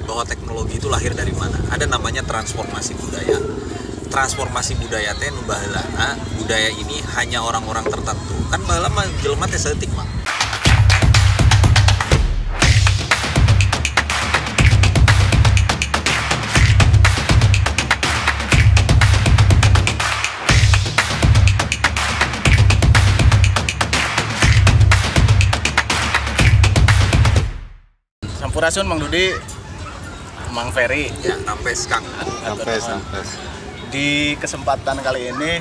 bahwa teknologi itu lahir dari mana? Ada namanya transformasi budaya. Transformasi budaya teh nu baheulana budaya ini hanya orang-orang tertentu. Kan baheula mah jelema teh seutik mah. Sampurasun Mang Dudi, Mang Ferry. Ya, Rampes Kang. Rampes. Di kesempatan kali ini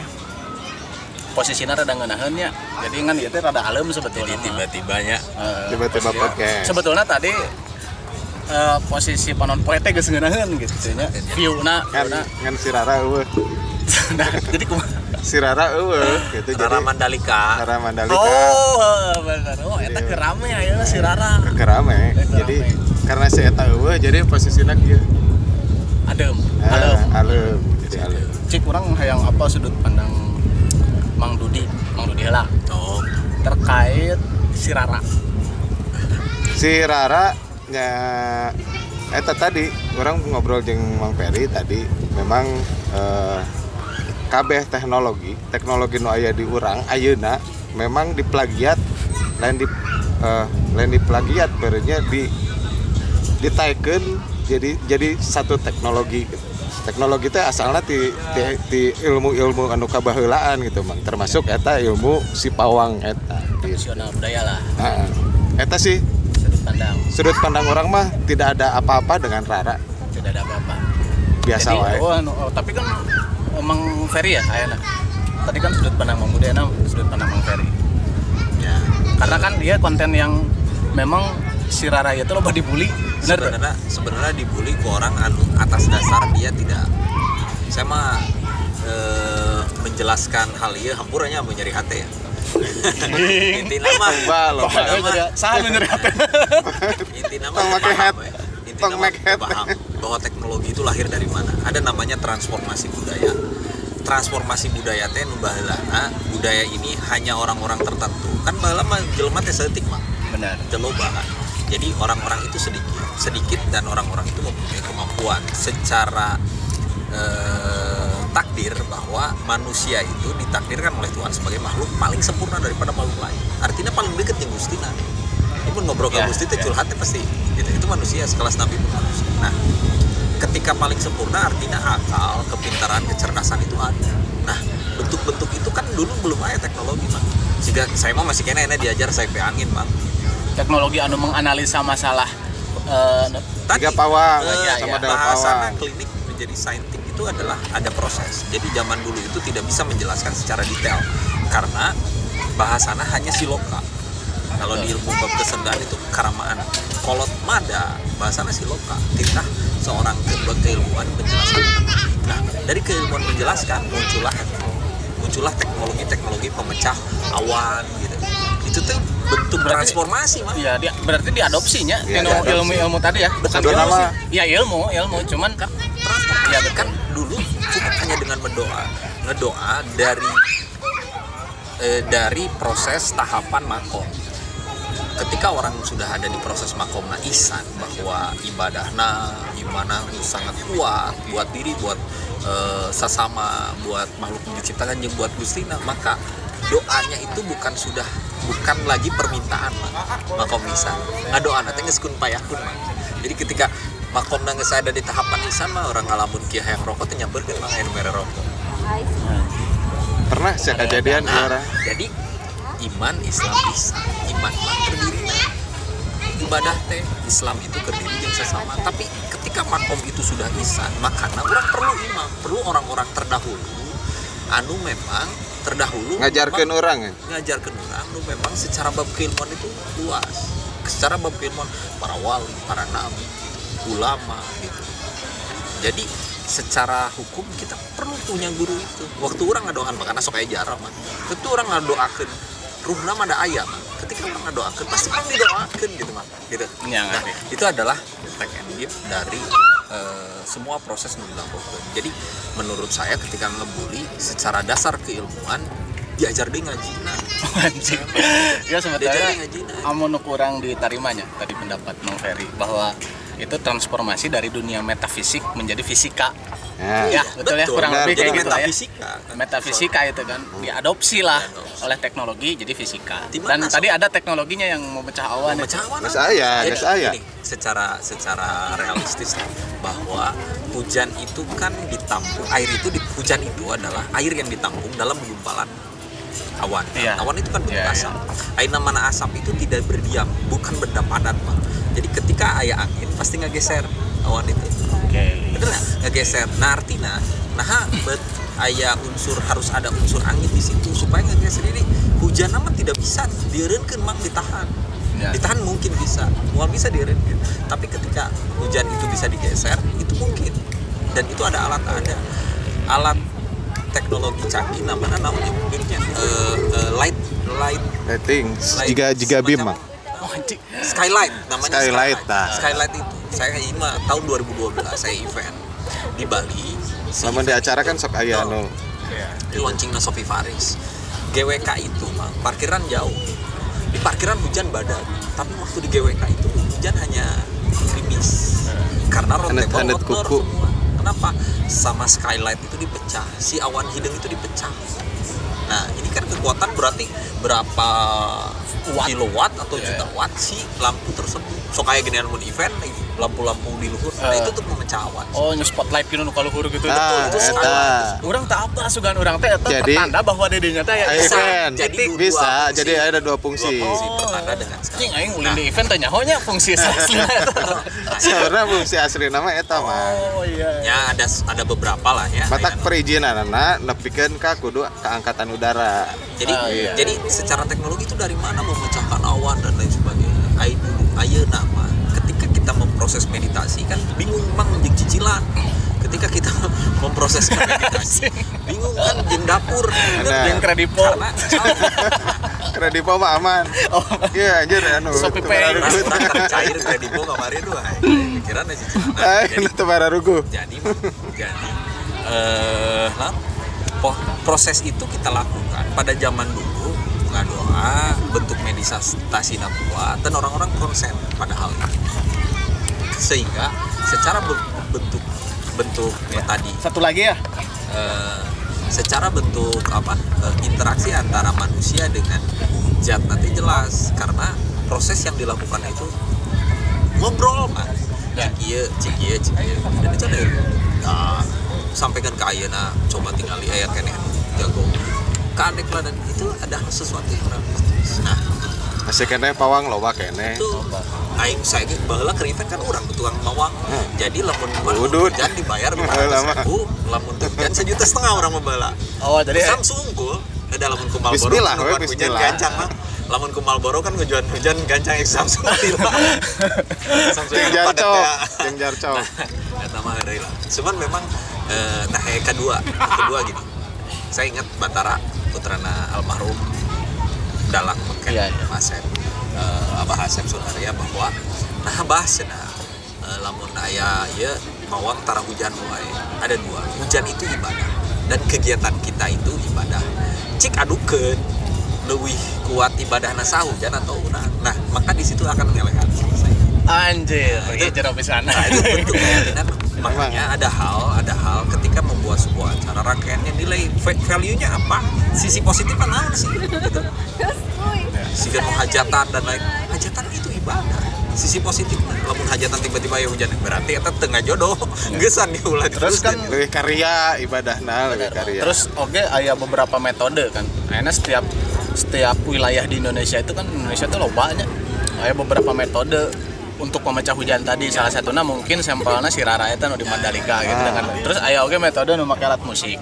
posisinya rada ngeunaheun nya. Jadi kan ieu teh rada alem sebetulnya. Jadi tiba-tibanya Tiba-tiba podcast. Sebetulnya tadi posisi panon poe teh geus ngeunaheun gitu nya. View-na Kan si Rara eueuh. jadi kumaha? Si Rara eueuh gitu Rara jadi Mandalika. Rara Mandalika. Oh, bener. Oh, eta kerame ayeuna si Rara. Kerame. Jadi karena si eta eueuh jadi posisinya kieu. Adem. Alem. Jadi alem. Cik urang hayang apa sudut pandang Mang Dudi heula Oh, terkait si Rara. Si Rara nya eta tadi orang ngobrol jeung Mang Ferry tadi memang kabeh teknologi nu aya di urang ayeuna memang diplagiat lain diplagiat berenya ditaikeun jadi satu teknologi gitu. Teknologi teh asalna ti ilmu-ilmu anu kabaheulaan gitu Mang, termasuk eta ilmu si pawang eta Tradisional budaya lah. Eta sih sudut pandang orang mah tidak ada apa-apa dengan Rara, Tidak ada apa-apa. biasa Jadi, wae. tapi kan Mang Ferry ya kayaknya. Tadi kan sudut pandang Mang Budi, sudut pandang Mang Ferry. ya. Karena kan dia konten yang memang si Rara itu loba dibully. Bener. Sebenarnya dibully ke orang anu atas dasar dia tidak. Saya mah menjelaskan hal ieu hampur nya mau nyeri hati ya. Intina mah Saha nyeri hati. Intina mah paham bahwa teknologi itu lahir dari mana. Ada namanya transformasi budaya. Transformasi budaya teh nu baheulana budaya ini hanya orang-orang tertentu. Kan baheula mah jelema teh seutik mah. Benar. Teu loba kan. Jadi orang-orang itu sedikit dan orang-orang itu mempunyai kemampuan secara takdir bahwa manusia itu ditakdirkan oleh Tuhan sebagai makhluk paling sempurna daripada makhluk lain. Artinya paling dekat yang Gustina. Ini pun ngobrol ke Gusti itu curhatnya pasti gitu. Itu manusia sekelas Nabi pun manusia. Nah, ketika paling sempurna artinya akal, kepintaran, kecerdasan itu ada. Nah, bentuk-bentuk itu kan dulu belum ada teknologi, Bang. Jika saya mah masih kena diajar saya angin, Bang. Teknologi anu menganalisa masalah Tiga pawang sama daun bahasana pawang. klinik menjadi saintik itu adalah ada proses. Jadi zaman dulu itu tidak bisa menjelaskan secara detail karena bahasana hanya siloka. Kalau di ilmu bab kesendaan itu karamaan. Kolot mada bahasana siloka. Titah seorang keilmuan menjelaskan. Nah, dari keilmuan menjelaskan muncullah teknologi pemecah awan gitu. Itu tuh bentuk transformasi mah. Iya, berarti diadopsinya ilmu tadi ya. Bukan Ilmu ilmu sih. Ya ilmu cuman kan Transformasi. Ya kan dulu cukup hanya dengan ngedoa dari proses tahapan makom. Ketika orang sudah ada di proses makomna ihsan bahwa ibadahna imanah sangat kuat buat diri, buat sesama, buat makhluk yang diciptakan yang buat Gustina, maka doanya itu bukan lagi permintaan makom ihsan. Ngadoana teh geus kun payahkeun mah. Jadi ketika makomna geus ada di tahapan ihsan mah orang ngalamun kieu hayang rokok teh nyampeurkeun mah anu mere rokok. Pernah sih kejadian Nah, jadi iman Islam ihsan. Iman mah terdiri ibadah teh Islam itu terdiri jeung sesama. Tapi ketika makom itu sudah ihsan, makana orang perlu imam, perlu orang-orang terdahulu anu memang ngajarkeun orang ya. Ngajarkeun orang nu memang secara bab keilmuan itu luas. Secara bab keilmuan para wali, para nabi, ulama gitu. Jadi secara hukum kita perlu punya guru itu. Waktu orang ngadoakeun makana sok aya jarah mah. Itu orang ngadoakeun ruhna mah ada aya mah. Ketika orang ngadoakeun pasti kan didoakeun gitu mah. Gitu. Ya, Nah, itu adalah take and give dari semua proses yang dilakukan. Jadi menurut saya ketika ngebully secara dasar keilmuan diajar deh ngajina. anjing. Ya sebenarnya amun kurang ditarimanya tadi pendapat Mang Ferry bahwa itu transformasi dari dunia metafisik menjadi fisika. Nah, Ya, betul ya, kurang benar. lebih Jadi kayak gitu lah ya. metafisika. Metafisika itu kan diadopsi lah oleh teknologi jadi fisika. Di Dan mana, tadi ada teknologinya yang memecah awan. Memecah awan. Nggak saya, Jadi nggak saya. gini, secara realistis bahwa hujan itu kan ditampung, hujan itu adalah air yang ditampung dalam gumpalan awan. Iya. Awan itu kan bentuk Iya, asap. Air mana asap itu tidak berdiam, bukan benda padat, Pak. Jadi ketika aya angin pasti ngegeser awan itu. Oke. Bener nggak? Ngegeser. Nah artinya, aya harus ada unsur angin di situ supaya ngegeser ini. Hujan amat tidak bisa dieureunkeun mang ditahan. Ya. Ditahan mungkin bisa, mual bisa dieureunkeun. Tapi ketika hujan itu bisa digeser, itu mungkin. Dan itu ada alat teknologi canggih namanya mungkinnya light Lighting, light jika beam semacam- mah. Oh, anjing. Skylight namanya. Skylight, nah. Skylight itu saya ini mah tahun 2012 saya event di Bali. Lamun di acara kan sok aya anu. Di launchingnya Sophie Faris. GWK itu mah parkiran jauh. Di parkiran hujan badai, tapi waktu di GWK itu hujan hanya gerimis. Karena rontable Hanet outdoor kuku. semua. Kenapa? Sama skylight itu dipecah, si awan hidung itu dipecah. Nah, ini kan kekuatan berarti berapa kilowatt atau juta watt si lampu tersebut. So kayak gini mun event, lampu-lampu di luhur, nah itu tuh memecah awan. Oh, nyu spotlight gitu nu ka luhur gitu. Nah, itu eta. skylight. Urang tak apa sugan urang teh eta Jadi- pertanda bahwa dedenya teh ya Aya Bisa. event. Jadi dua Bisa, fungsi. jadi ada dua fungsi. Dua fungsi pertanda dengan Cing skylight. aing ulin di event teh nyaho nya fungsi aslinya eta. Sebenarnya fungsi asli nama eta mah. Oh iya. Ya ada beberapa lah ya. Matak perizinanna nepikeun ka kudu ke angkatan udara. Jadi iya. jadi secara teknologi itu dari mana memecahkan awan dan lain sebagainya. Ayeuna mah ketika kita memproses meditasi kan bingung mang jeung cicilan. Ketika kita memproses meditasi bingung kan jeung dapur Nah. Jeung kredipo. karena Kredipo mah aman. Oh. Iya anjir anu. Shopee teu Pay. bararugu. orang cair kredipo kamari tuh pikiran cicilan. Ay, Jadi teu bararugu. jadi proses itu kita lakukan pada zaman dulu ngadoa bentuk meditasi kuat dan orang-orang konsen pada hal ini sehingga secara bentuk tadi Satu lagi ya. secara bentuk interaksi antara manusia dengan zat nanti jelas karena proses yang dilakukan itu ngobrol mah cik ieu dan itu ada sampaikan ke ayeuna coba tinggali aya keneh jago kadek lah dan itu ada sesuatu yang realistis. Nah Masih kene pawang loba kene. itu aing saya ge baheula keur event kan urang tukang mawang. Jadi lamun Udud. hujan dibayar Lama. 500.000, lamun teu hujan 1,5 juta urang baheula. Oh, jadi Samsung unggul. Ada lamun ku Marlboro Bismillah, kan we, hujan bismillah. gancang mah. Lamun ku Marlboro kan hujan gancang ek Samsung lila. Samsung Jeung kan padat jarcok, ya. jeung jarcok. Eta mah heureuy lah. Cuman memang yang kedua gini. Saya ingat Batara putrana almarhum Dalang Meken Iya, iya. Asep Abah Asep Sunaria bahwa nah bahasna lamun aya ieu mawang tara hujan wae ada dua. Hujan itu ibadah dan kegiatan kita itu ibadah. Cik adukeun leuwih kuat ibadahna sahujan atau urang. Nah, maka di situ akan ngelehan selesai. anjir, ieu jero pisan. Nah, itu bentuk keyakinan. Makanya ada hal ketika membuat sebuah acara rangkaiannya nilai value-nya apa? Sisi positifnya naon sih? Gitu. Sehingga mau hajatan dan lain. Hajatan itu ibadah. Sisi positifnya, lamun hajatan tiba-tiba ya hujan berarti eta tengah jodoh. Gesan diulah Terus kan Leuwih karya ibadahna, leuwih karya. terus oke aya beberapa metode kan. Akhirnya setiap wilayah di Indonesia itu kan Indonesia tuh lobanya. Aya beberapa metode untuk memecah hujan tadi. Salah satunya mungkin sampelna si Rara eta nu di Mandalika gitu kan. Terus aya oge metode nu make alat musik.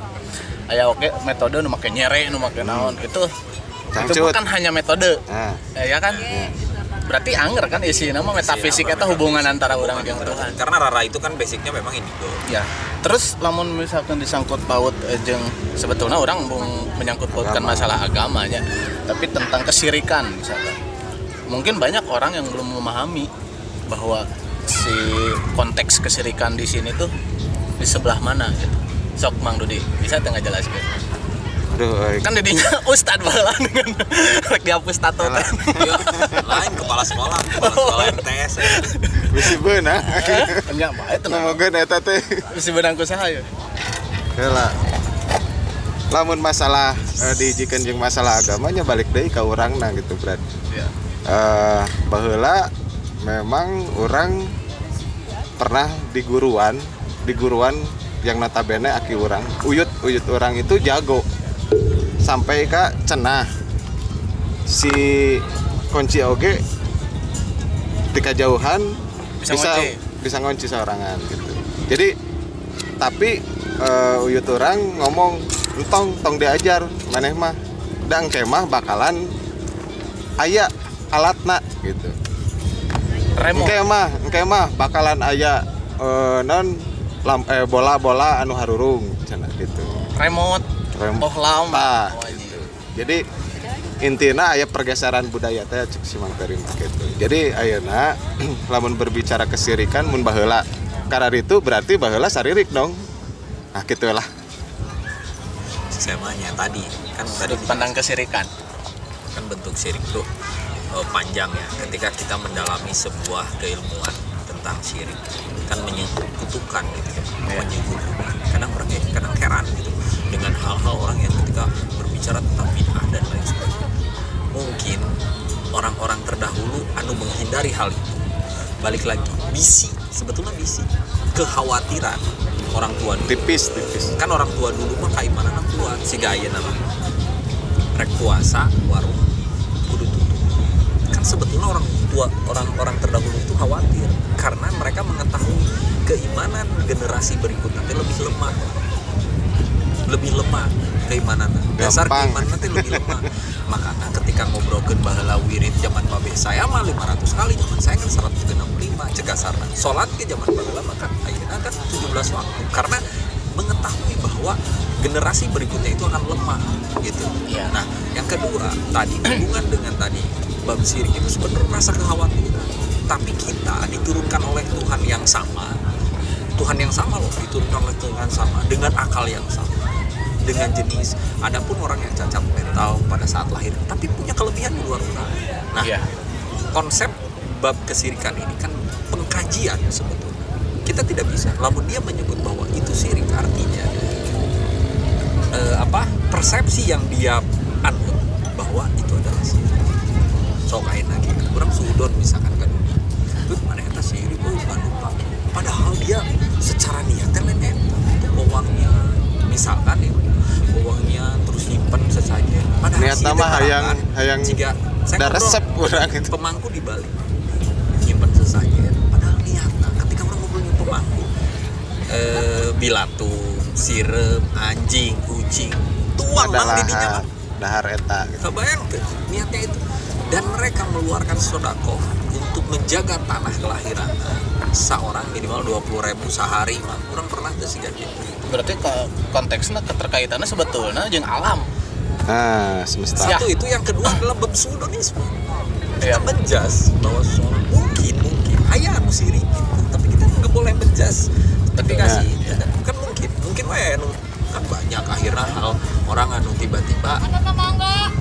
Aya oge metode nu make nyere, nu make naon. Itu Cangcut. bukan hanya metode. Nah, Ya kan? Berarti anger kan isina mah metafisik eta hubungan antara orang jeung Tuhan. Karena Rara itu kan basicnya memang indigo. Ya. Terus lamun misalkan disangkut paut jeung sebetulnya orang menyangkut pautkan masalah agamanya, tapi tentang kesirikan misalkan. Mungkin banyak orang yang belum memahami bahwa si konteks kesirikan di sini tuh di sebelah mana gitu. Sok Mang Dudi, bisa tengah jelaskan? aduh euy. Kan didinya ustad baheula dengan rek dihapus tato teh. Lain kepala sekolah MTS. bisi beunang. Nya bae teh Ngomongkeun eta teh. bisi benang ku saha ya. Heula. Lamun masalah diijikeun jeung masalah agamanya balik deui ka urangna gitu, Brad. Iya. Baheula memang orang pernah di guruan yang notabene aki urang uyut orang itu jago sampai ka cenah si kunci oge di kejauhan bisa ngunci seorangan gitu. Jadi tapi uyut orang ngomong tong diajar maneh mah dang kemah bakalan aya alatna gitu. Engke mah bakalan aya bola-bola anu harurung cenah gitu. Remote. Ohlam. Jadi intina aya pergeseran budaya teh cek si Mang Terima gitu. Jadi ayeuna lamun berbicara kesirikan mun baheula karena itu berarti baheula saririk dong. Nah gitulah. Semanya tadi kan tadi Pandang kesirikan. kan bentuk syirik tuh panjang ya. Ketika kita mendalami sebuah keilmuan tentang syirik kan menyekutukan gitu ya, menyekutukan. Kadang heran gitu dengan hal-hal orang yang ketika berbicara tentang bid'ah dan lain sebagainya. Mungkin orang-orang terdahulu menghindari hal itu. Balik lagi, sebetulnya kekhawatiran orang tua dulu. Tipis. Kan orang tua dulu mah keimanan kuat, si gaya nama rek puasa warung kudu tutup. Kan sebetulnya orang terdahulu itu khawatir karena mereka mengetahui keimanan generasi berikutnya lebih lemah keimanan. Dasar keimanan nanti lebih lemah. Makanya ketika ngobrolkeun baheula wirid zaman babe saya mah 500 kali, zaman saya kan 165 cegah sarna. Salat ke zaman baheula mah kan ayeuna kan 17 waktu karena mengetahui bahwa generasi berikutnya itu akan lemah gitu. Iya. Nah, yang kedua tadi hubungan dengan tadi bab syirik itu sebenarnya rasa kekhawatiran. Tapi kita diturunkan oleh Tuhan yang sama loh, diturunkan oleh Tuhan sama dengan akal yang sama, dengan jenis. Adapun orang yang cacat mental pada saat lahir tapi punya kelebihan di luar orang. Nah, konsep bab kesirikan ini kan pengkajian sebetulnya. Kita tidak bisa. Lamun dia menyebut bahwa itu syirik artinya persepsi yang dia anut bahwa itu adalah syirik. Sok ain lagi kurang suudon misalkan kan. Mana eta syirik lupa. Padahal dia secara niatnya lain bawangnya misalkan ya bawangnya terus nyimpen sesajen. Padahal niatna mah hayang jika saya resep urang itu. Pemangku dibalik nyimpen sesajen. Padahal niatna ketika orang ngobrolin pemangku bilatung, sirem, anjing, kucing, tuang mang didinya dahar eta gitu. Kebayang tuh niatnya itu. Dan mereka mengeluarkan sedekah untuk menjaga tanah kelahiran seorang minimal 20.000 sehari mah kurang pernah tuh sih gitu. Berarti konteksnya keterkaitannya sebetulnya jeung alam. Nah, semesta. Satu itu, yang kedua adalah bab suudonisme. Kita menjas bahwa seorang mungkin aya anu sirik gitu, tapi kita nggak boleh menjas. Tapi kasih kan mungkin wae kan banyak akhirnya hal orang anu tiba-tiba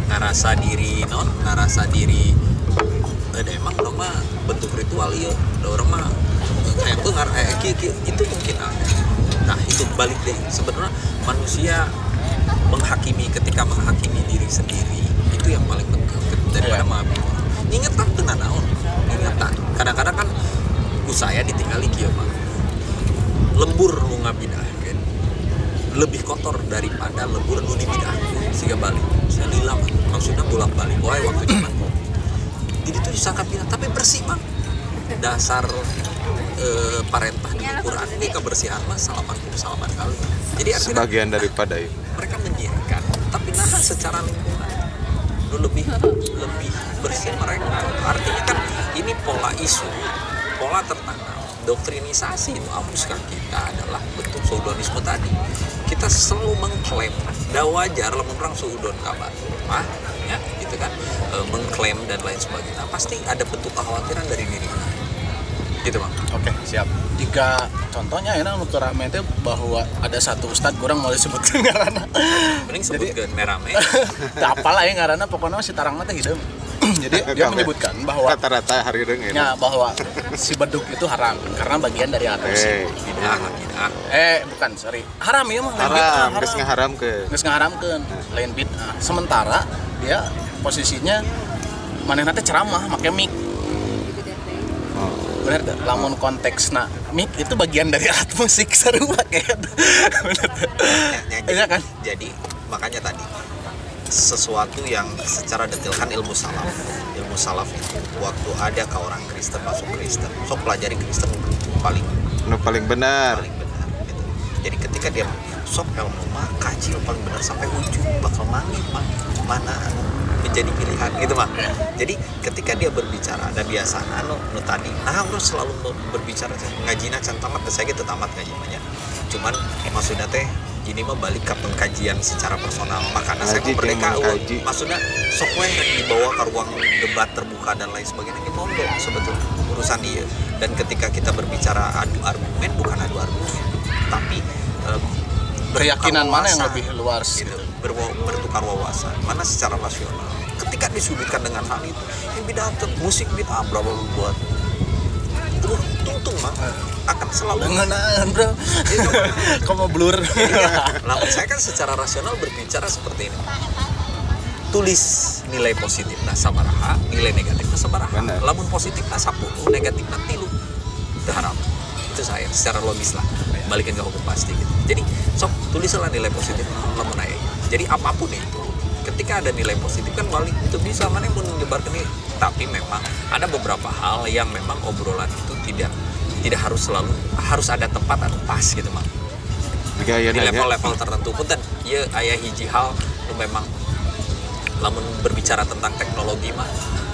ngarasa diri emang orang mah bentuk ritual ya orang mah kayak tuh itu mungkin nah itu balik deh sebenarnya manusia ketika menghakimi diri sendiri itu yang paling penting daripada ingetan tenan naon ingetan kadang-kadang kan ku saya ditinggali kieu mah lembur nu ngabidah kan lebih kotor daripada lembur nu dibidah sehingga balik saya nilang maksudnya bolak-balik wae waktu zaman jadi itu disangka bidah tapi bersih mah dasar parentah di Al-Quran ini kebersihan mah 89 kali jadi sebagian daripada itu mereka menyiarkan tapi nah secara lingkungan lebih bersih mereka artinya kan ini pola isu pola tertanam doktrinisasi itu hapuskan kita adalah bentuk suudonisme tadi kita selalu mengklaim dah wajar lamun orang suudon kabar ya gitu kan mengklaim dan lain sebagainya pasti ada bentuk kekhawatiran dari diri gitu bang. Oke, siap. Jika contohnya ini anu rame teh bahwa ada satu ustad kurang mau disebutkeun ngaranna. Mending sebutkeun merame. Teu apalah ya ngaranna pokoknya si tarangna teh hideung. Jadi dia menyebutkan bahwa rata-rata hari ini bahwa si beduk itu haram karena bagian dari aborsi. Bukan, sorry. Haram ya mah. Haram, geus ngaharamkeun. Lain bid'ah. Sementara dia posisinya manehna teh ceramah make mic. Bener tuh, lamun konteksna mic itu bagian dari alat musik seru pakai. Iya kan? Jadi makanya tadi sesuatu yang secara detail kan ilmu salaf itu waktu ada ke orang Kristen masuk Kristen sok pelajari Kristen paling benar gitu. Jadi ketika dia sok ilmu mah kaji paling benar sampai ujung bakal mana menjadi pilihan gitu mah. Jadi ketika dia berbicara ada biasana nu tadi harus selalu berbicara ngajina can tamat saya gitu tamat ngajinanya. Cuman maksudnya teh ini mah balik ke pengkajian secara personal. Makanya saya merdeka maksudnya sok we dibawa ke ruang debat terbuka dan lain sebagainya ini mondok sebetulnya urusan dia. Dan ketika kita berbicara adu argumen bukan adu argumen tapi keyakinan mana yang lebih luas gitu. Bertukar wawasan mana secara rasional. Ketika disudutkan dengan hal itu yang bid'ah musik bid'ah berapa buat tuntung mah akan selalu dengan bro kamu blur. Namun saya kan secara rasional berbicara seperti ini, tulis nilai positif nah sabaraha, nilai negatif nah sabaraha, lamun positif nah 10, negatif nah 3 itu haram. Itu saya secara logis lah balikin ke hukum pasti gitu. Jadi sok tulislah nilai positif lamun aya. Jadi apapun itu ketika ada nilai positif kan balik itu bisa mana pun menyebarkan ini. Tapi memang ada beberapa hal yang memang obrolan itu tidak harus selalu harus ada tempat atau pas gitu mah. Di level-level tertentu pun dan ya aya hiji hal lu memang lamun berbicara tentang teknologi mah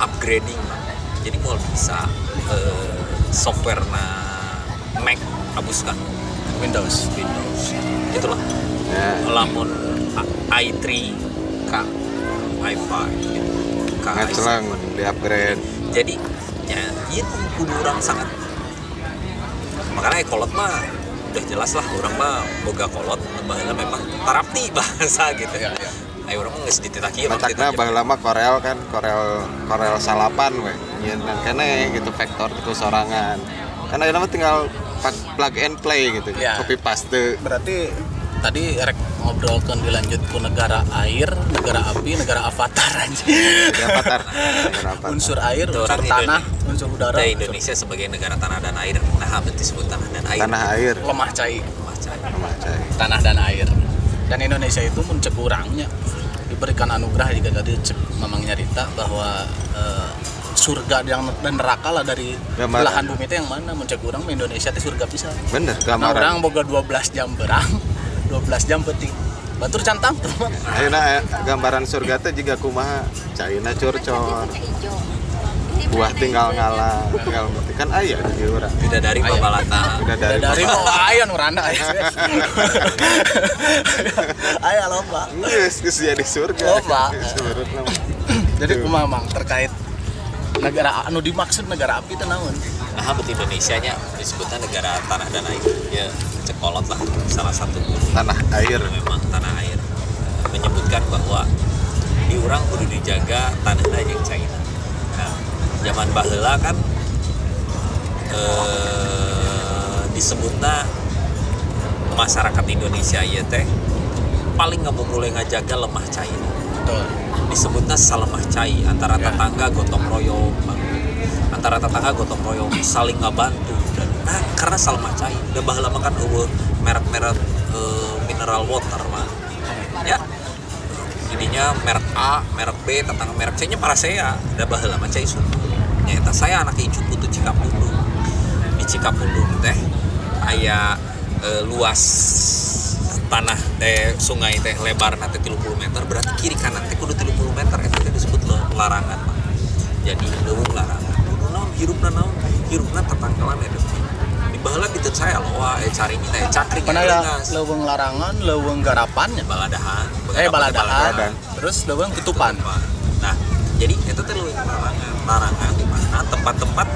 upgrading mah. Jadi mau bisa software na Mac abuskan Windows itulah. Lamun i3 k i5 gitu. Ngacelang di upgrade. Jadi ya itu kudu orang sangat makanya kolot mah udah jelas lah orang mah boga kolot baheula memang tarapti bahasa gitu ya. Ayo orang mah geus dititah kieu macakna baheula mah korel salapan we nyeun keneh gitu vektor gitu sorangan. Kan ayeuna mah tinggal plug and play gitu. Copy paste. Berarti tadi rek ngobrolkan dilanjut ke negara air, negara api, negara avatar aja. Negara avatar. Unsur air, unsur tanah, unsur udara. Indonesia sebagai negara tanah dan air. Nah, disebut tanah dan air. Tanah air. Lemah cai. Tanah dan air. Dan Indonesia itu muncul kurangnya diberikan anugerah jika tadi memang nyarita bahwa surga dan neraka lah dari belahan bumi itu yang mana muncul kurang Indonesia itu surga bisa. Bener. Nah, orang boga 12 jam berang. 12 jam peting batur cantam tuh mah. Ayeuna gambaran surga teh jiga kumaha caina curcor. Buah tinggal ngalah, tinggal kan aya di urang. Bidadari babalata. Bidadari mau aya nu randa aya. Aya loba. Geus jadi surga. Loba. Jadi kumaha Mang terkait negara anu dimaksud negara api teh naon? Nah, betul Indonesia nya disebutnya negara tanah dan air. Ya, cekolot lah salah satu tanah air. Memang tanah air. Menyebutkan bahwa di urang kudu dijaga tanah jeung China. Nah, zaman baheula kan disebutna masyarakat Indonesia ieu teh paling mulai ngajaga lemah China. Betul. Disebutnya salemah cai antara tetangga gotong royong. Antara tetangga gotong royong saling ngabantu dan karena salemah cai da baheula mah kan merek-merek mineral water mah ya jadinya merek A, merek B, tetangga merek C nya Parasea da baheula mah cai suku nyaeta saya anak icu putu Cikapundung. Di Cikapundung teh aya luas tanah sungai teh lebarna teh 30 meter berarti kiri kanan teh kudu 30 meter eta teh disebut larangan mah. Jadi leuweung larangan. Hirupna tatangkalan eta. Di baheula kitu saya loh cari kita cakring geungas. Leuweung larangan, leuweung garapannya baladahan. Baladahan. Terus leuweung tutupan. Nah, jadi eta teh leuweung larangan di mana tempat-tempat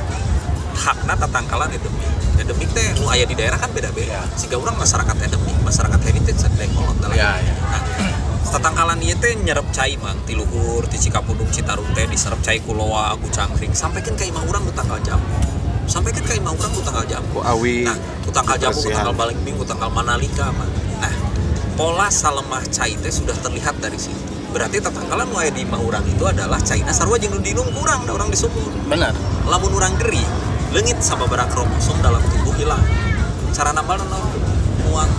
hakna tatangkalan endemik. Endemik teh nu aya di daerah kan beda-beda. Siga urang masyarakat endemik, masyarakat heritage dan kolot. Iya. Nah, tatangkalan ieu teh nyerep cai mang ti luhur ti Cikapundung Citarum teh diserep cai ku loa ku cangkring sampaikan ka imah urang ku tanggal jambu sampaikan ka imah urang ku tanggal jambu Ku awi. nah ku tanggal jambu ku kebersihan. tanggal Balengming ku tanggal Manalika mang nah pola salemah cai teh sudah terlihat dari situ berarti tatangkalan wae di imah urang itu adalah caina sarua jeung nu dinum kurang da urang di sumur Benar. lamun urang geri leungit sababaraha kromosom dalam tubuh hilang cara nambal muang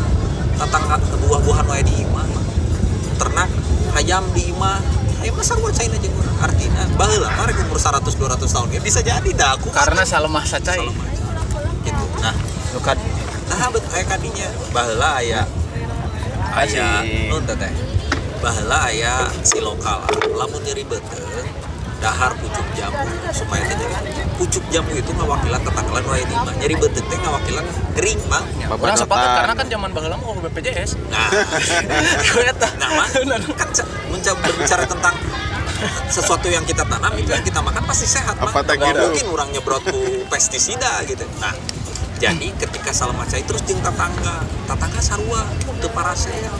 tatangka buah-buahan wae di imah ternak ayam di imah ayam besar buat China jeung urang artina baheula mah rek umur 100 200 tahun ya bisa jadi dah aku Karena salemah sacai. gitu nah Luka bet aya kadinya baheula aya nun teh baheula aya si lokal lamun nyeri beuteung dahar pucuk jambu supaya teh nyeri pucuk jambu itu ngawakilan tatangkalan wae di imah nyeri beuteung teh ngawakilan gering mang Orang sepakat karena kan zaman baheula mah BPJS. nah Eta. nah mang kan mencoba berbicara tentang sesuatu yang kita tanam itu yang kita makan pasti sehat mang Apa tak nggak gitu? mungkin orang nyebrot ku pestisida gitu nah jadi ketika salemah cai terus jeung tatangga sarua teu parasel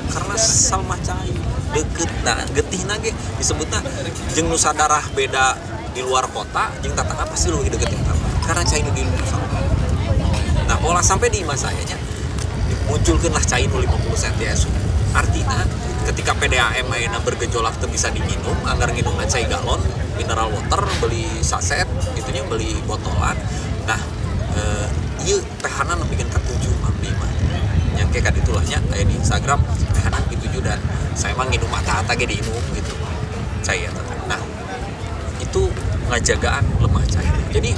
karena salemah cai deket nah getihna ge disebutna jeung nu sadarah beda di luar kota jeung tatangga pasti leuwih deket yang karena cai nu di luar salemah nah pola sampai di imah saya nya munculkeunlah cai nu 50 cm artinya ketika PDAM ayeuna bergejolak teu bisa diminum anggar nginumna cai galon mineral water beli saset gitunya beli botolan nah ieu pH-na nepikeun ka 7 mang di imah yang kayak ditulahnya kayak di Instagram pH-na di 7 dan saya mah nginum mata-mata ge diinum gitu cai eta nah itu ngajagaan lemah cai jadi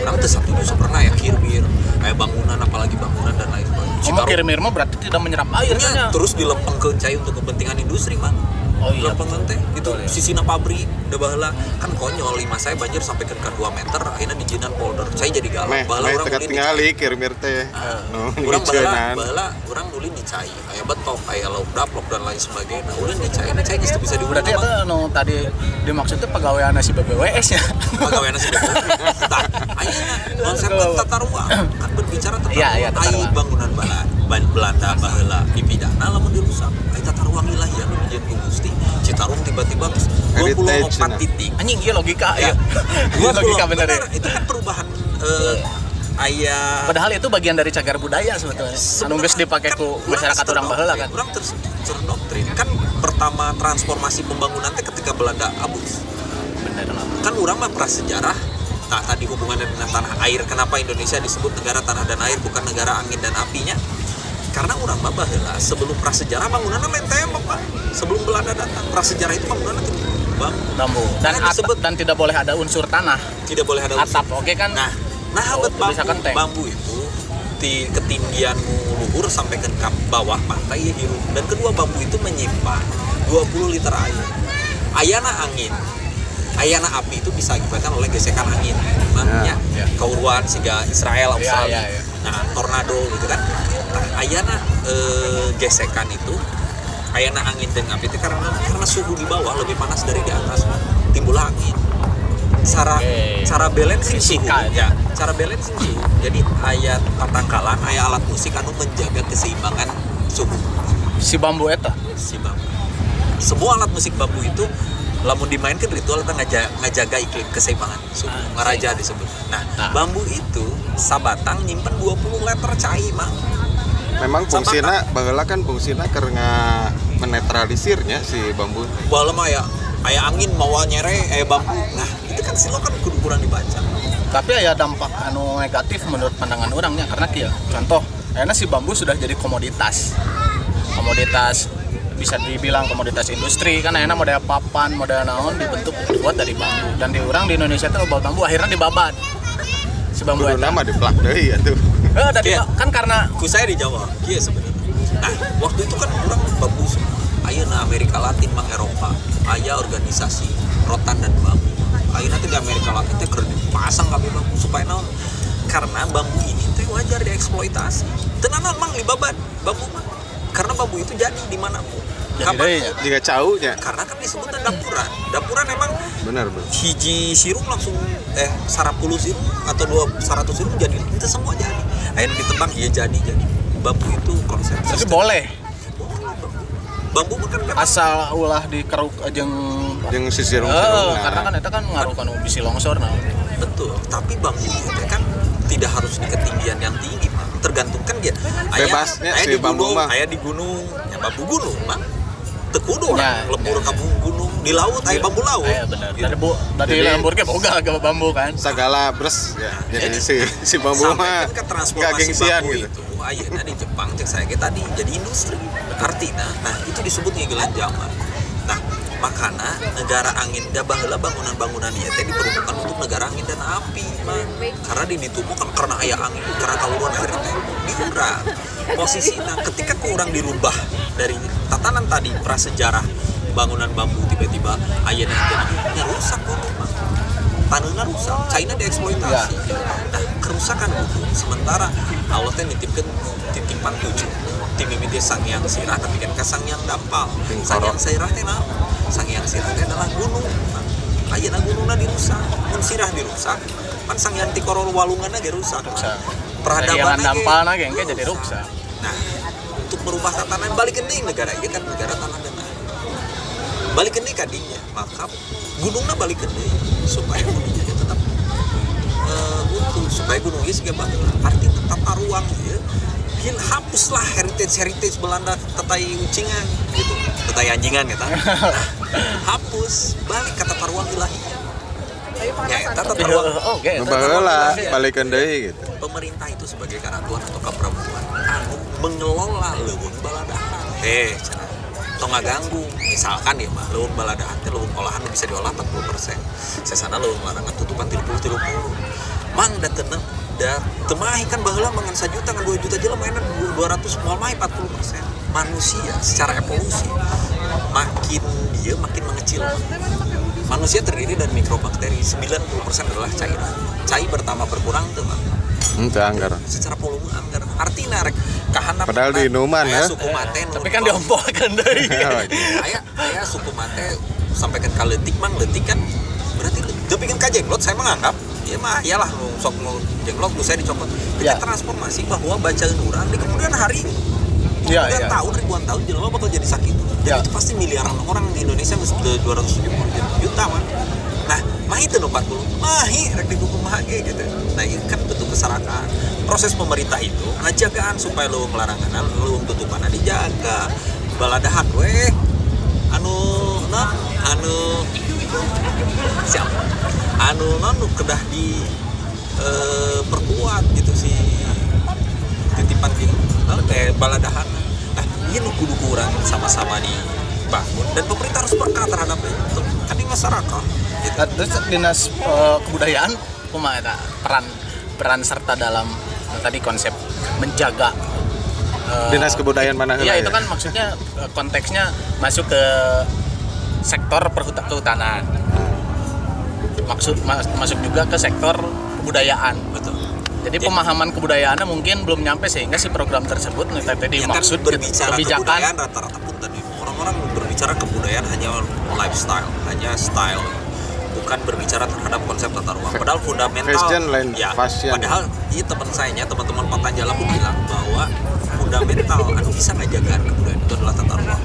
orang teu satuju pernah ya kirmir kayak bangunan apalagi bangunan dan lain sebagainya Cuma kirimir mah berarti tidak menyerap air kan ya? terus dilempengkeun cai untuk kepentingan industri man Oh iya. Lempengkeun teh gitu Betul, ya. sisina pabrik da baheula kan konyol imah saya banjir sampai ke 2 meter akhirnya dijinan polder saya jadi galau baheula urang teka ulin di tingali kirimir teh urang ngiceunan. baheula urang ulin di cai aya betok aya lauk daplok dan lain sebagainya ulin di cai cai geus teu bisa diurang Berarti eta nu tadi dimaksudnya pegawaian si BBWS ya. pegawaian si BPU. Tah, ayeuna konsep tata ruang kan berbicara tentang Iya, tata ai ruang. bangunan Belanda baheula dipidana lamun dirusak. Ai tata ruang ilahian nu dijieun ku Gusti. Citarum tiba-tiba geus 24 titik. Anjing ieu logika Ya. ya. Ieu logika bener ya. Itu kan perubahan aya Padahal itu bagian dari cagar budaya sebetulnya. Anu geus dipake ku masyarakat orang baheula kan. Urang terdoktrin. Kan pertama transformasi pembangunan teh ketika Belanda abus. Bener lah. Kan urang mah prasejarah. Nah, tadi hubungannya dengan tanah air, kenapa Indonesia disebut negara tanah dan air bukan negara angin dan apinya? Karena urang mah baheula sebelum prasejarah bangunanna lain tembok, Pak. Sebelum Belanda datang, prasejarah itu bangunanna Bambu. Dan Nah, disebut- dan tidak boleh ada unsur tanah. tidak boleh ada Atap oke kan? Nah, Oh, bet bisa kenteng. bambu itu di ketinggian luhur sampai ke bawah pantai ya hirup. Dan kedua bambu itu menyimpan 20 liter air. Ayana angin, ayana api itu bisa akibatkan oleh gesekan angin. Makanya Ya. kauruan sehingga Israel, Australia. Ya. Nah, tornado gitu kan. Nah, ayana gesekan itu, ayana angin dan api itu karena suhu di bawah lebih panas dari di atas, timbul angin. Cara balancing suhu Fisika, ya, cara balancing suhu. Jadi aya tatangkalan, aya alat musik anu menjaga keseimbangan suhu Si bambu eta. si bambu. Semua alat musik bambu itu lamun dimainkan ritual itu ngajaga iklim keseimbangan suhu, ngaraja disebut. Nah, bambu itu sabatang nyimpen 20 liter cai, Mang. Memang fungsina baheula kan fungsina karena menetralisirnya si bambu. Baheula mah aya angin mawa nyere bambu. Nah, itu kan silo kan kudu kurang dibaca. Tapi ada dampak anu negatif menurut pandangan orangnya karena kia contoh karena si bambu sudah jadi komoditas bisa dibilang komoditas industri kan enak model papan model naon dibentuk dibuat dari bambu dan di orang di Indonesia itu loba bambu akhirnya dibabat si bambu Kudu eta. nama diplak deui atuh. Tadi Iya. kan karena Ku saya di Jawa, iya sebenarnya. Nah, waktu itu kan orang bambu ayeuna Amerika Latin mang Eropa, aya organisasi rotan dan bambu. Ayeuna teh di Amerika Latin teh keur dipasang kabeh bambu supaya naon? Karena bambu ini teh wajar dieksploitasi. Tenanan mang dibabat bambu mah. Karena bambu itu jadi di manapun. Jadi ya. Jika caunya. Karena kan disebutnya dapuran. Dapuran emang Benar. hiji sirum langsung 10 sirum atau 100 sirum jadi itu semua jadi. Akhirnya ditebang iya jadi. Bambu itu konsep tapi sistem. boleh bambu kan memang asal ulah dikeruk jeung yang sisirung-sirung karena kan eta kan ngaruhkan bisi longsor nah. betul, tapi bambu itu kan tidak harus di ketinggian yang tinggi, Mang. Tergantung kan dia. Bebasnya aya si di bambu gunung, mah. aya di gunung, ya bambu gunung, Mang. Tekudu Ya, orang lembur ka gunung, di laut aya bambu laut. Iya benar. Gitu. Tadi Jadi- lembur ge boga ke bambu kan. segala bres ya. Jadi si bambu sampai mah kan ke nggak transformasi gengsian bambu gitu. itu ayeuna di Jepang cek saya ge tadi jadi industri artina. Nah itu disebut ngegelan zaman. Nah makana negara angin da baheula bangunan-bangunan ieu teh diperuntukkan untuk negara angin dan api, Mang. Karena di ditu kan karena aya angin karena kaluruan akhirnya teh diurang posisinya ketika kurang dirubah dari tatanan tadi prasejarah bangunan bambu tiba-tiba ayeuna jadi rusak kok, Mang. Tanahnya rusak, China dieksploitasi. Nah, kerusakan gunung sementara Allah teh nitipkeun titipan 7. Ti mimiti Sang Hyang Sirah tapi kan ka Sang Hyang Dampal. Sang Hyang Sirah teh naon? Sang Hyang Sirah teh adalah gunung. Ayeuna gunungna dirusak, mun sirah dirusak, pan Sang Hyang Tikoro walunganna ge rusak. Peradaban dampalna ge engke jadi rusak. Nah, untuk merubah tatanan balikeun deui negara ieu kan negara tanah dan air. Balikeun deui ka dinya, maka gunungna balikeun deui supaya gunungnya tetap utuh, supaya gunung ieu siga baheula. Artinya tata ruang ieu bikin hapuslah heritage Belanda tetai ucingan gitu, tetai anjingan gitu. Nah, hapus, balik ke tata ruang ilahiyah. Ya, tata ruang Oke. Baheula balikeun deui gitu. pemerintah itu sebagai karatuan atau kapramuan anu mengelola leuweung baladahan cenah tong ngaganggu misalkan ya mah leuweung baladahan teh leuweung olahan bisa diolah 40%, sesana leuweung larangan tutupan 30 mang da temahi kan baheula mangan 1 juta ngan 2 juta jelema enak 200 moal mah 40%. Manusia secara evolusi makin dia makin mengecil. Manusia terdiri dari mikrobakteri, 90% adalah cairan. Cair pertama berkurang tuh, Bang. Teu anggar. Secara volume anggar. Artina rek kahandap Padahal di inuman, aya ya. suku mate Tapi kan diompolkeun deui. aya suku mate sampaikan ka leutik mang leutik kan berarti deupikan ka jenglot saya menganggap ya mah iyalah nu sok nu jenglot nu saya dicopot. Kita Ya. transformasi bahwa bacaan urang di kemudian hari Iya, kemudian iya. tahun ribuan tahun jelema bakal jadi sakit. Dan Ya. itu pasti miliaran orang di Indonesia mesti 270 juta mah. Nah, mah itu no 40. Mahi rek dihukum mahage gitu. Nah, ini kan bentuk keserakaan. Proses pemerintah itu ngajagaan supaya leuweung larangan, leuweung tutupanna dijaga. Baladahan we anu siap. Anu kedah di perkuat gitu sih titipan di baladahan. Nah, ini kudu kurang sama-sama dibangun dan pemerintah harus peka terhadap itu. Kan di masyarakat gitu. Terus dinas kebudayaan kumaha eta peran serta dalam tadi konsep menjaga Dinas kebudayaan mana heula? Iya itu kan maksudnya konteksnya masuk ke sektor kehutanan. Masuk juga ke sektor kebudayaan. Betul. Jadi pemahaman kebudayaannya mungkin belum nyampe sehingga si program tersebut tadi Ya kan maksud berbicara kebijakan kebudayaan rata-rata pun tadi orang-orang berbicara kebudayaan hanya lifestyle, hanya style, bukan berbicara terhadap konsep tata ruang. Padahal fundamental. Fashion lain Ya. fashion. Padahal iya teman-teman Patanjala pun bilang bahwa fundamental anu bisa ngajagaan kebudayaan itu adalah tata ruang.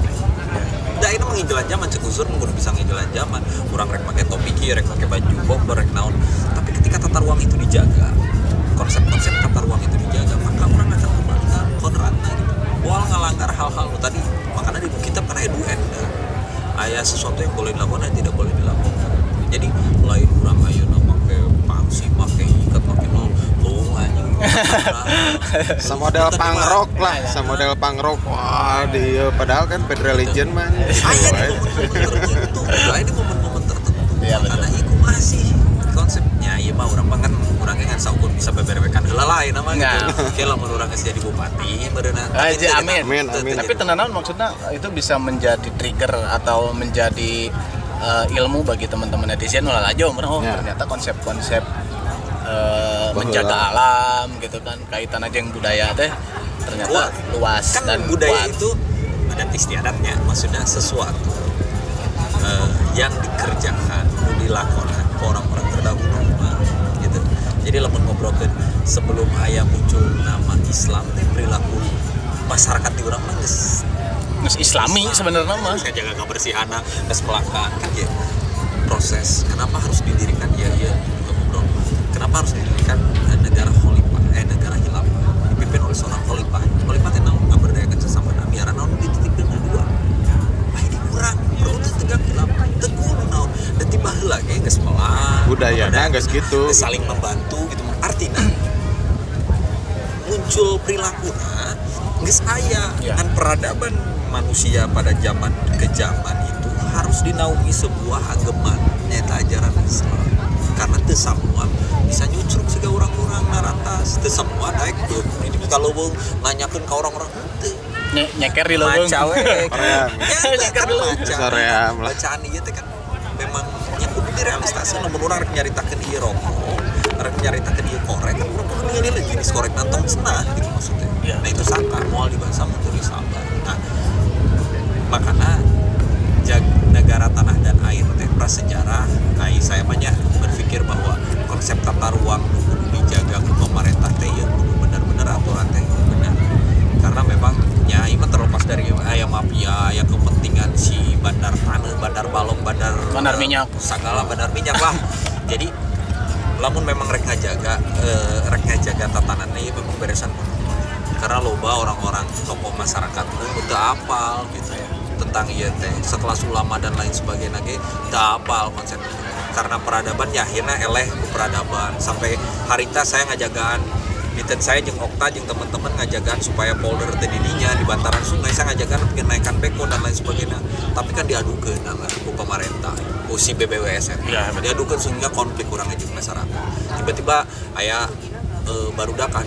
Da ini menginjelan zaman cek uzur kudu bisa nginjelan zaman. Urang rek make topi kieu, rek make baju bomber, rek naon. Tapi ketika tata ruang itu dijaga, konsep-konsep tata ruang itu dijaga, maka orang akan kembali ke kodratna gitu. Wal ngalanggar hal-hal tadi, makanya di kita pernah do and aya sesuatu yang boleh dilakukan dan tidak boleh dilakukan. Jadi lain urang ayeuna make pangsi, make ikat, make lung anjing. Samodel pangrok lah, samodel pangrok. Wah, dia padahal kan bad religion mah. Aya di momen-momen tertentu, aya di momen-momen tertentu. Iya, betul. Karena iku masih konsepnya ieu mah urang mah kan urangnya kan saukur bisa beberekan heula lain nama gitu. Nah. Oke lamun urang geus jadi bupati meureunna. Amin. Tapi tenanan maksudnya itu bisa menjadi trigger atau menjadi ilmu bagi teman-teman netizen ulah aja Ya. ternyata konsep-konsep menjaga alam gitu kan kaitan aja yang budaya teh ternyata luas kan dan budaya kuat. itu adat istiadatnya maksudnya sesuatu yang dikerjakan dilakukan orang-orang terdahulu gitu. Jadi lamun ngobrolkeun sebelum aya muncul nama Islam teh perilaku masyarakat di urang mah geus Nges islami sebenarnya mah. Saya jaga kebersihan terus melakukan kan ya proses kenapa harus didirikan ya bro, kenapa harus didirikan negara khalifah negara khilafah dipimpin oleh seorang khalifah teh naon ngaberdayakeun sesama biar naon dititipkeun dua bae dikurang perlu tegak khilafah tekun naon da tiba heula ge geus melah budayana geus kitu saling membantu gitu artinya muncul perilakunya geus aya kan peradaban manusia pada zaman ke zaman itu harus dinaungi sebuah agama nyata ajaran Islam karena teu samua bisa nyucruk siga orang-orang naratas teu samua daek tuh ini kalau mau nanyakeun ka orang-orang teu nyeker di leuweung maca we nyeker di leuweung soream lah bacaan ieu teh kan memang nya kudu direalistasieun lamun urang rek nyaritakeun ieu rokok rek nyaritakeun ieu korek kan urang kudu nilai jenis korek nantong cenah gitu maksudnya nah itu sangka moal dibahasa mencuri sabar nah makanya negara tanah dan air teh prasejarah saya banyak berpikir bahwa konsep tata ruang kudu dijaga ku pemerintah teh ya kudu benar-benar aturan teh benar karena memang nya ieu terlepas dari aya mafia aya kepentingan si bandar tanah bandar balong bandar minyak segala bandar minyak lah jadi lamun memang rek ngajaga tatanan ieu memang beresan karena loba orang-orang tokoh masyarakat teu apal gitu ya tentang ieu teh setelah ulama dan lain sebagainya ge teu apal konsep karena peradaban ya akhirnya eleh ku peradaban sampai harita saya ngajagaan miten saya jeung Okta jeung teman-teman ngajagaan supaya polder teu didinya di bantaran sungai saya ngajagaan bikin naikkan beko dan lain sebagainya tapi kan diadukeun ku pemerintah ku si BBWSM diadukeun sehingga konflik urang jeung masyarakat tiba-tiba aya barudakan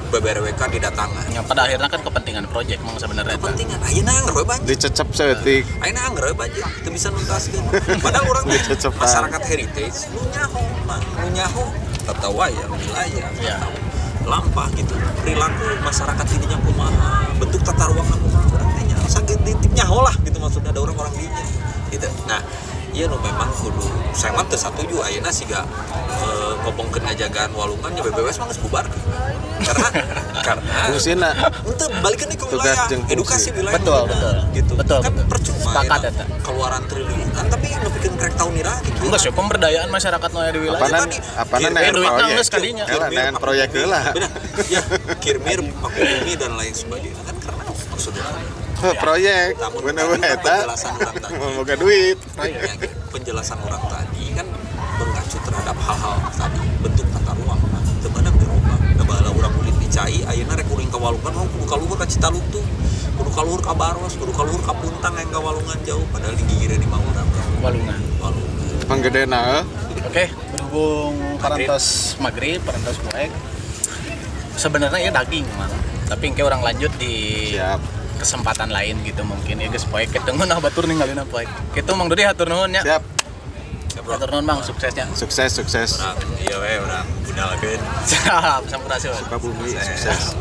BBRWK didatangan. Yang pada akhirnya kan kepentingan proyek emang sebenarnya. Kepentingan, ayeuna anggar we banjir. Dicecep seeutik. Ayeuna anggar we banjir, teu bisa nuntaskeun. Padahal urang masyarakat heritage nu nyaho tatawa ya wilayah. Ya. Lampah gitu. Perilaku masyarakat didinya kumaha, bentuk tata ruangna kumaha urang teh nyaho saged titik nyaho lah gitu maksudnya ada orang-orang dinya. Gitu. Nah, iya nu memang kudu saya mah teu satuju ayeuna siga ngomongkeun ngajagaan walungan nya BBWS mah geus bubar. karena fungsina untuk balikan ke wilayah edukasi wilayah betul gitu betul, kan betul. percuma sepakat ya, keluaran triliunan tapi nepikeun krek tahun nira gitu enggak sih pemberdayaan masyarakat nu di wilayah apana duitna geus kadinya lain proyek heula ya kirmir paku bumi dan lain sebagainya kan karena maksudnya proyek bener-bener eta penjelasan orang tadi boga duit penjelasan orang tadi kan mengacu terhadap hal-hal tadi bentuk tata ruang teu beunang dirubah da baheula urang kulit dicai ayeuna rek uring ka Walungan kudu kaluhur ka Citaluk tuh kudu kaluhur ka Baros kudu kaluhur ka Puntang yang ka Walungan jauh padahal di gigireun di mah urang Walungan panggedena Oke, berhubung parantos maghrib parantos poek sebenarnya ya daging mah tapi engke orang lanjut di kesempatan lain gitu mungkin ya geus poek ketemu nah batur ninggalina poek kitu Mang Dudi hatur nuhun nya siap hatur nuhun Mang suksesnya sukses iya we urang budalkeun siap sampurasun Sukabumi sukses